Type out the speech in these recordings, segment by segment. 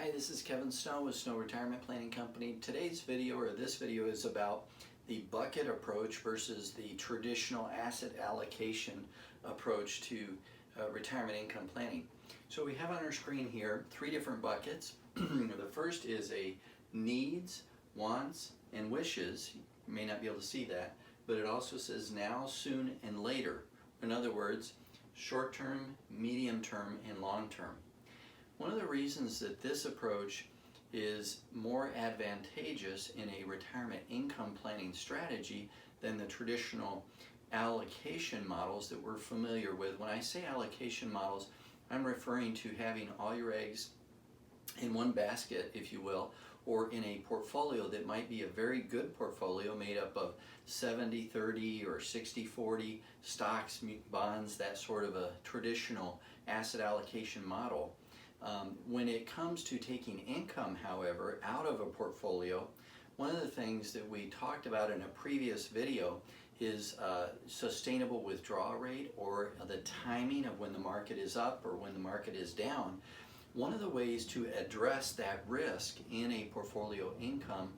Hi, this is Kevin Snow with Snow Retirement Planning Company. Today's video, or this video, is about the bucket approach versus the traditional asset allocation approach to retirement income planning. So we have on our screen here three different buckets. The first is a needs, wants, and wishes. You may not be able to see that, but it also says now, soon, and later. In other words, short term, medium term, and long term. One of the reasons that this approach is more advantageous in a retirement income planning strategy than the traditional allocation models that we're familiar with. When I say allocation models, I'm referring to having all your eggs in one basket, if you will, or in a portfolio that might be a very good portfolio made up of 70-30 or 60-40 stocks, bonds, that sort of a traditional asset allocation model. When it comes to taking income, however, out of a portfolio, one of the things that we talked about in a previous video is sustainable withdrawal rate, or the timing of when the market is up or when the market is down. One of the ways to address that risk in a portfolio income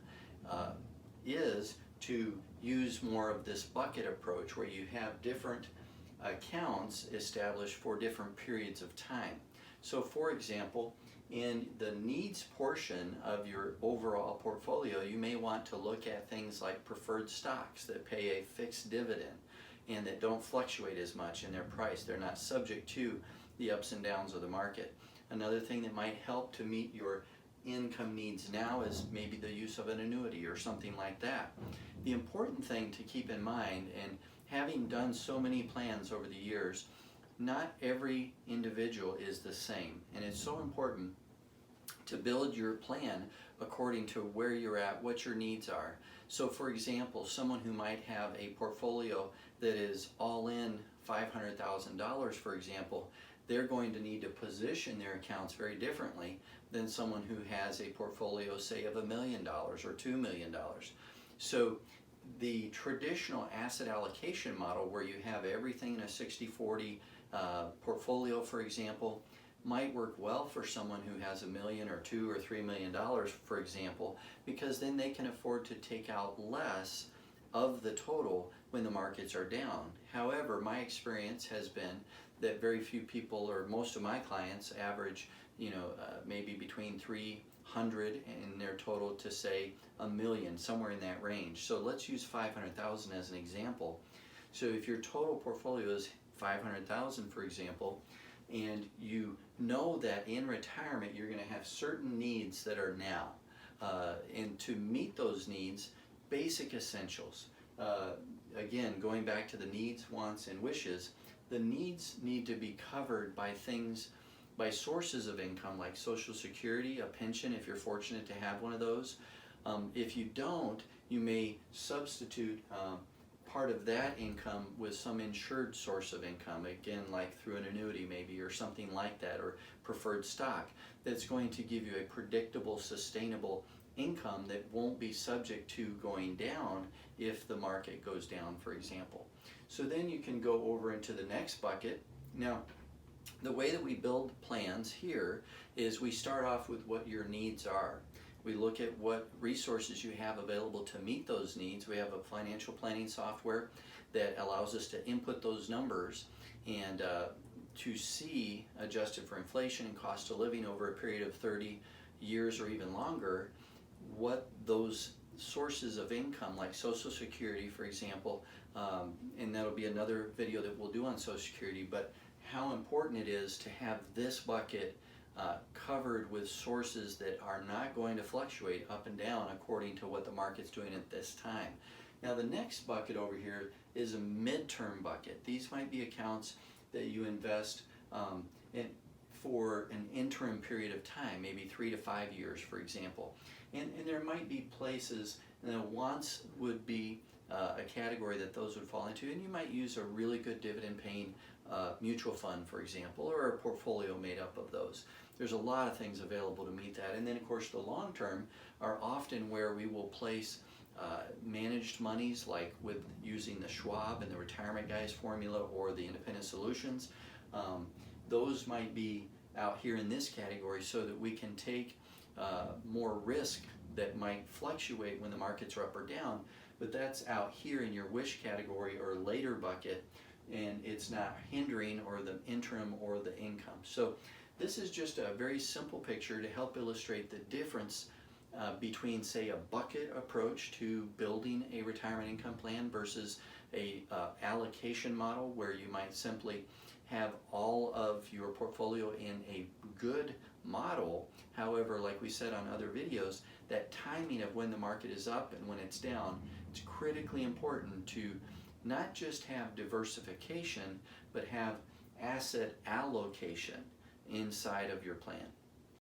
is to use more of this bucket approach, where you have different accounts established for different periods of time. So for example, in the needs portion of your overall portfolio, you may want to look at things like preferred stocks that pay a fixed dividend and that don't fluctuate as much in their price. They're not subject to the ups and downs of the market. Another thing that might help to meet your income needs now is maybe the use of an annuity or something like that. The important thing to keep in mind, and having done so many plans over the years, not every individual is the same, and it's so important to build your plan according to where you're at, what your needs are. So for example, someone who might have a portfolio that is all in $500,000, for example, they're going to need to position their accounts very differently than someone who has a portfolio, say, of $1 million or $2 million. So the traditional asset allocation model, where you have everything in a 60-40 portfolio, for example, might work well for someone who has $1 million or $2 or $3 million, for example, because then they can afford to take out less of the total when the markets are down. However, my experience has been that very few people, or most of my clients, average maybe between 300 in their total to, say, $1 million, somewhere in that range. So let's use 500,000 as an example. So if your total portfolio is 500,000, for example, and you know that in retirement you're going to have certain needs that are now, and to meet those needs, basic essentials. Again, going back to the needs, wants, and wishes, the needs need to be covered by things, by sources of income like Social Security, a pension if you're fortunate to have one of those. If you don't, you may substitute part of that income with some insured source of income, again, like through an annuity maybe, or something like that, or preferred stock, that's going to give you a predictable, sustainable income that won't be subject to going down if the market goes down, for example. So then you can go over into the next bucket. Now, the way that we build plans here is we start off with what your needs are. We look at what resources you have available to meet those needs. We have a financial planning software that allows us to input those numbers and to see, adjusted for inflation and cost of living over a period of 30 years or even longer, what those sources of income, like Social Security, for example, and that'll be another video that we'll do on Social Security, but how important it is to have this bucket covered with sources that are not going to fluctuate up and down according to what the market's doing at this time. Now the next bucket over here is a midterm bucket. These might be accounts that you invest in for an interim period of time, maybe 3 to 5 years, for example. And there might be places, wants would be a category that those would fall into, and you might use a really good dividend paying mutual fund, for example, or a portfolio made up of those. There's a lot of things available to meet that. And then of course the long term are often where we will place managed monies, like with using the Schwab and the Retirement Guys formula or the Independent Solutions. Those might be out here in this category so that we can take more risk that might fluctuate when the markets are up or down, but that's out here in your wish category or later bucket, and it's not hindering or the interim or the income. So this is just a very simple picture to help illustrate the difference between, say, a bucket approach to building a retirement income plan versus a allocation model where you might simply have all of your portfolio in a good model. However, like we said on other videos, that timing of when the market is up and when it's down, it's critically important to not just have diversification, but have asset allocation inside of your plan.